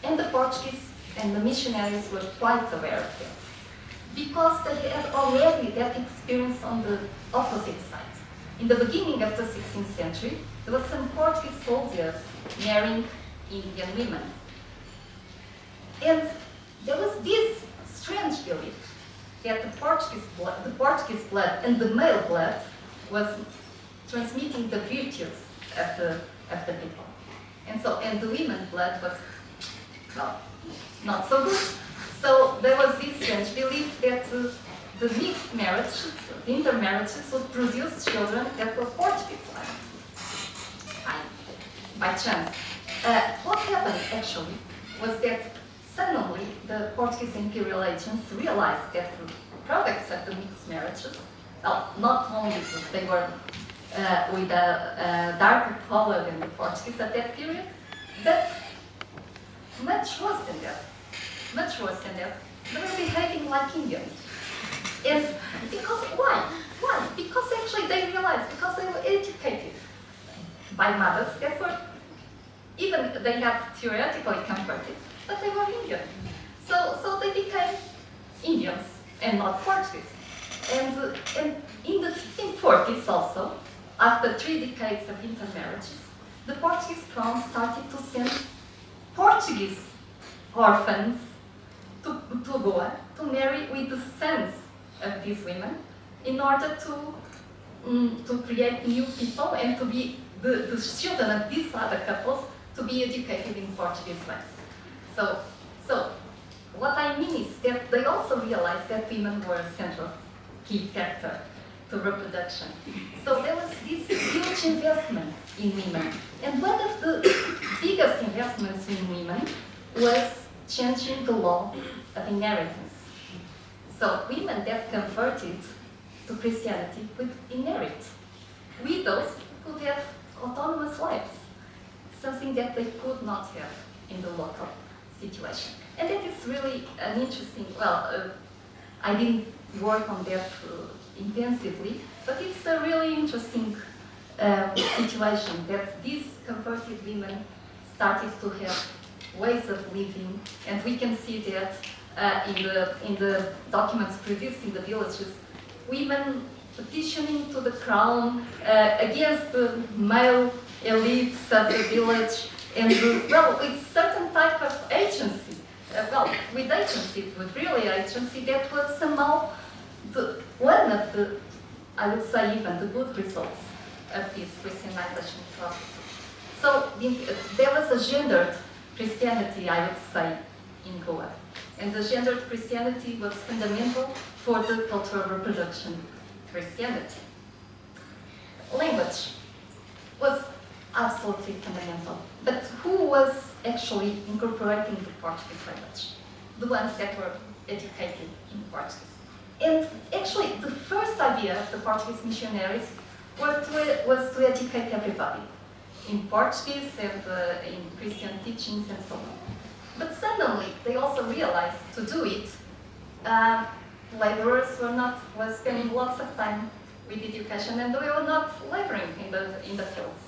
and the Portuguese and the missionaries were quite aware of that, because they had already that experience on the opposite side. In the beginning of the 16th century, there were some Portuguese soldiers marrying Indian women. And there was this strange belief that the Portuguese blood and the male blood was transmitting the virtues of the people. And the women's blood was, well, not so good. So there was this strange belief that the mixed marriages, the intermarriages, would produce children that were Portuguese. Fine. by chance. What happened actually was that suddenly the Portuguese imperial agents realized that the products of the mixed marriages, well, not only that they were with a darker color than the Portuguese at that period, but much worse than that. Much worse than that. They were behaving like Indians. And because, why? Why? Because actually they realized, because they were educated by mothers that were, even they had theoretically converted, but they were Indian. So they became Indians and not Portuguese. And in the 1540s also, after 3 decades of intermarriages, the Portuguese crown started to send Portuguese orphans to Goan to marry with the sons of these women in order to create new people and to be the children of these other couples to be educated in Portuguese ways. So what I mean is that they also realized that women were a central key factor to reproduction. So there was this huge investment in women. And one of the biggest investments in women was changing the law of inheritance. So women that converted to Christianity could inherit. Widows could have autonomous lives, something that they could not have in the local situation. And that is really an interesting, I didn't work on that intensively, but it's a really interesting situation that these converted women started to have ways of living, and we can see that in the documents produced in the villages, women petitioning to the crown against the male elites of the village, and with certain type of agency. With agency, with really agency, that was somehow one of the, I would say even the good results of this Christianization process. So there was a gendered Christianity, I would say, in Goa. And the gendered Christianity was fundamental for the cultural reproduction Christianity. Language was absolutely fundamental. But who was actually incorporating the Portuguese language? The ones that were educated in Portuguese. And actually, the first idea of the Portuguese missionaries was to educate everybody in Portuguese and in Christian teachings and so on. But suddenly, they also realized to do it, laborers were spending lots of time with education, and they were not laboring in the fields.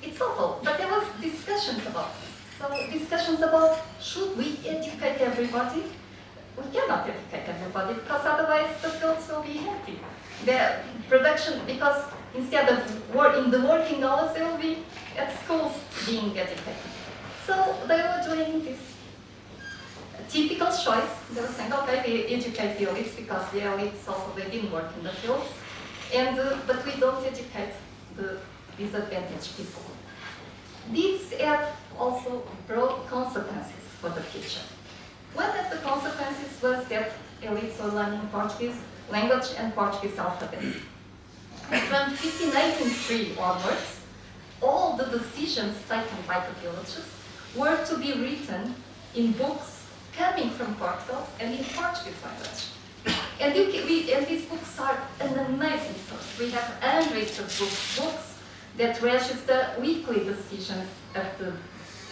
It's awful, but there was discussions about this. So discussions about, should we educate everybody? We cannot educate everybody, because otherwise the fields will be empty. The production, because instead of in the working hours, they will be at schools being educated. So they were doing this typical choice. They were saying, okay, we educate the elites, because the elites also, they didn't work in the fields, and but we don't educate the disadvantaged people. These have also broad consequences for the future. One of the consequences was that elites were learning Portuguese language and Portuguese alphabet. From 1583 onwards, all the decisions taken by the villages were to be written in books coming from Portugal and in Portuguese language. And these books are an amazing source. We have hundreds of books that register weekly decisions of the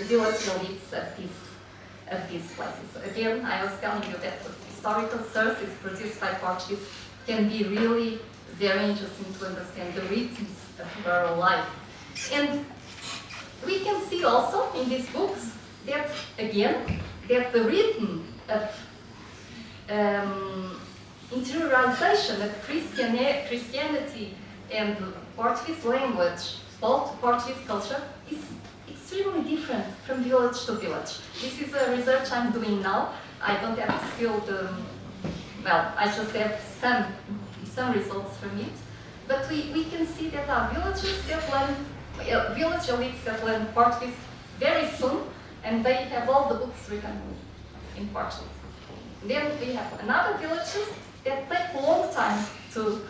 village elites of these places. Again, I was telling you that historical sources produced by Portuguese can be really very interesting to understand the rhythms of rural life. And we can see also in these books that, again, that the rhythm of interiorization of Christianity and Portuguese language, Portuguese culture, is extremely different from village to village. This is a research I'm doing now. I don't have still I just have some results from it. But we can see that our villages that learn, village elites that learn Portuguese very soon, and they have all the books written in Portuguese. Then we have another villages that take a long time to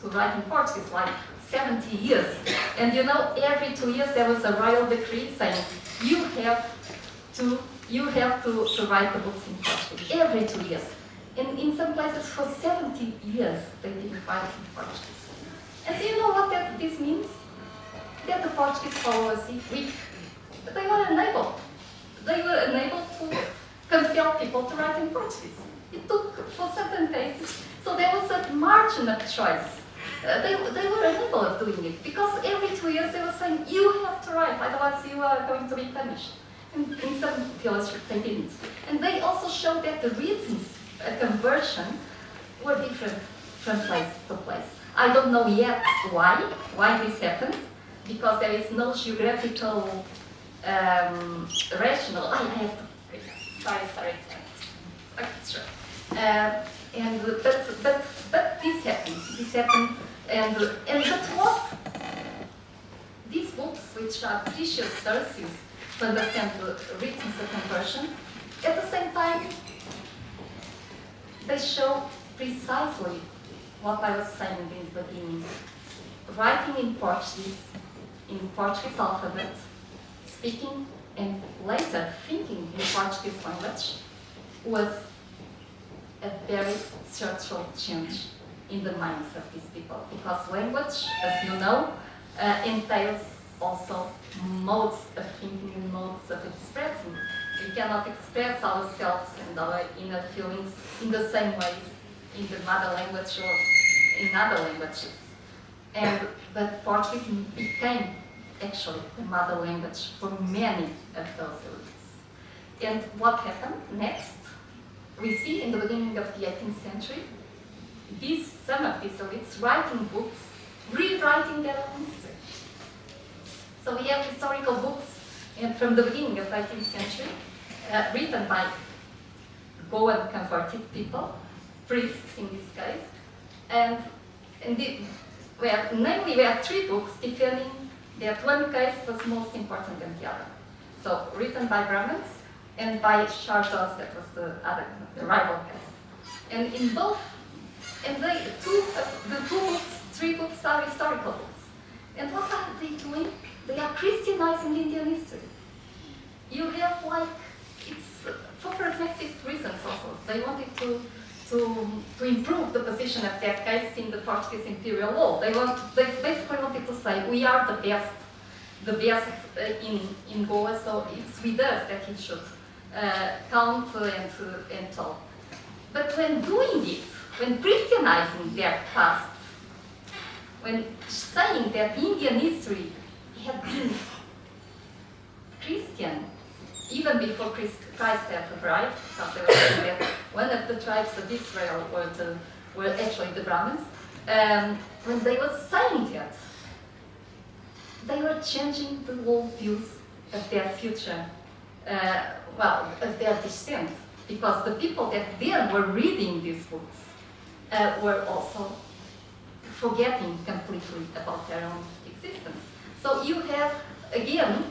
write in Portuguese, like 70 years. And you know, every 2 years there was a royal decree saying, you have to write the books in Portuguese, every 2 years. And in some places for 70 years they didn't write in Portuguese. And do you know what this means? That the Portuguese followers, they were unable. They were unable to compel people to write in Portuguese. It took for certain cases. So there was a margin of choice. They were unable of doing it because every 2 years they were saying, you have to write, otherwise you are going to be punished. And in some theology they didn't. And they also showed that the reasons of conversion were different from place to place. I don't know yet why this happened, because there is no geographical rational. I have to. Sorry. Okay, sure. But this happened, and but what these books, which are precious sources to understand the reasons of conversion, at the same time they show precisely what I was saying in the beginning. Writing in Portuguese alphabet, speaking and later thinking in Portuguese language was a very structural change in the minds of these people, because language, as you know, entails also modes of thinking and modes of expressing. We cannot express ourselves and our inner feelings in the same ways in the mother language or in other languages. But Portuguese became actually the mother language for many of those elites. And what happened next? We see in the beginning of the 18th century, some of these elites writing books, rewriting their own history. So we have historical books from the beginning of the 18th century, written by Goan converted people, priests in this case, namely we have 3 books defending that one case was most important than the other. So written by Brahmins and by Shardos, that was the rival case. And in both, and the 3 books are historical books. And what are they doing? They are Christianizing Indian history. You have it's for pragmatic reasons also. They wanted to improve the position of that case in the Portuguese imperial law. They basically wanted to say, we are the best in Goa, so it's with us that he should count and talk. But when doing it, when Christianizing their past, when saying that Indian history had been Christian even before Christ had arrived, because they were saying that one of the tribes of Israel were actually the Brahmins, when they were saying that, they were changing the whole views of their future, of their descent, because the people that then were reading these books were also forgetting completely about their own existence. So you have, again,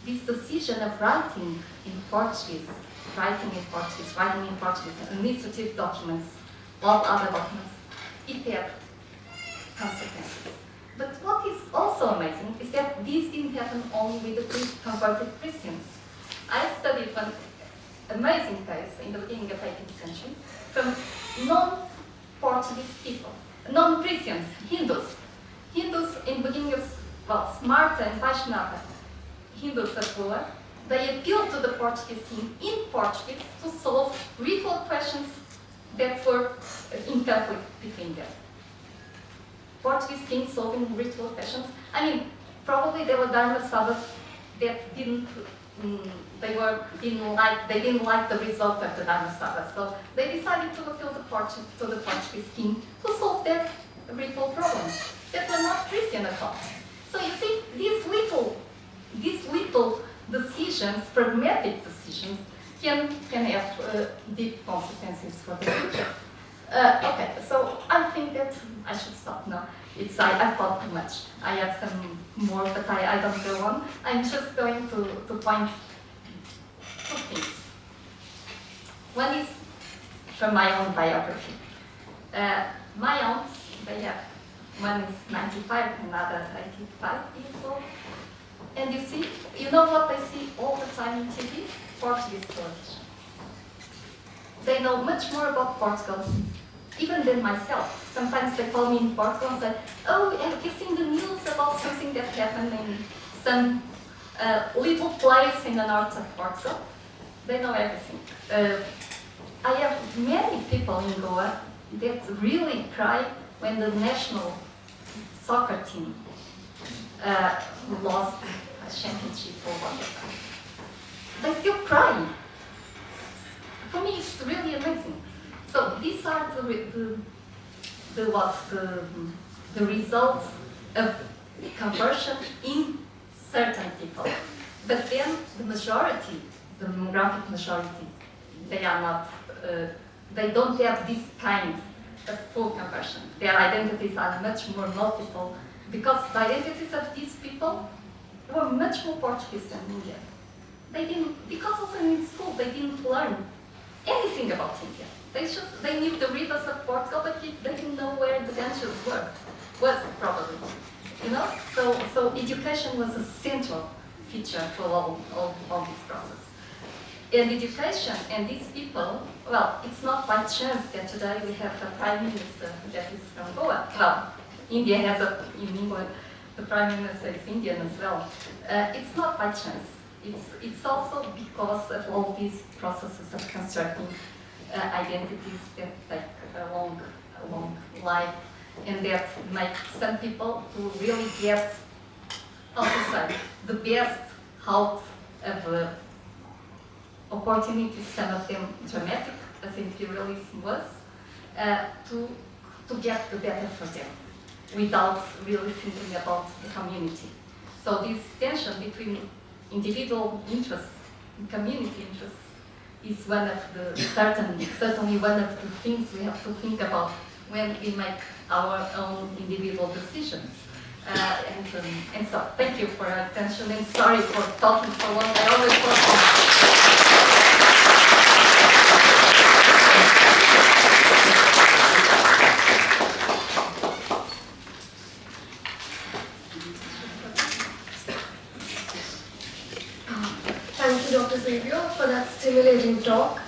this decision of writing in Portuguese, administrative documents, all other documents, it had consequences. But what is also amazing is that this didn't happen only with the converted Christians. I studied one amazing case in the beginning of 18th century from non-Portuguese people, non-Christians, Hindus. Hindus in the beginning of, Smarta and Vaishnava, Hindus of Goa, they appealed to the Portuguese king in Portuguese to solve ritual questions that were in conflict between them. Portuguese kings solving ritual questions. I mean, probably there were Dharma Sabas that didn't like the result of the Dharma Sabas. So they decided to appeal to the Portuguese king to solve their ritual problems that were not Christian at all. So you see, these little decisions, pragmatic decisions, can have deep consequences for the future. Okay, so I think that I should stop now. I thought too much. I have some more, but I don't go on. I'm just going to point 2 things. One is from my own biography. My aunt they have, one is 95, another 85 years old. And you see, you know what they see all the time in TV? Portuguese television. They know much more about Portugal, even than myself. Sometimes they call me in Portugal and say, oh, have you seen the news about something that happened in some little place in the north of Portugal? They know everything. I have many people in Goa that really cry when the national soccer team lost a championship or whatever. They still cry. For me, it's really amazing. So these are the results of conversion in certain people. But then the majority, the demographic majority, they are not. They don't have this kind of full conversion. Their identities are much more multiple because the identities of these people were much more Portuguese than Indian. They didn't, because also in school, they didn't learn anything about India. They knew the rivers of Portugal, but they didn't know where the benches was probably, you know? So education was a central feature for all this process. And education and these people, well, it's not by chance that today we have a prime minister that is from Goa. Well, India has in England, the prime minister is Indian as well. It's not by chance. It's also because of all these processes of constructing identities that take a long life and that make some people to really get, how to say, the best out of opportunities, some of them dramatic, as imperialism was, to get the better for them, without really thinking about the community. So this tension between individual interests and community interests is one of the, certainly one of the things we have to think about when we make our own individual decisions. And so, thank you for your attention and sorry for talking so long. I always talk. Thank you, Dr. Xavier, for that stimulating talk.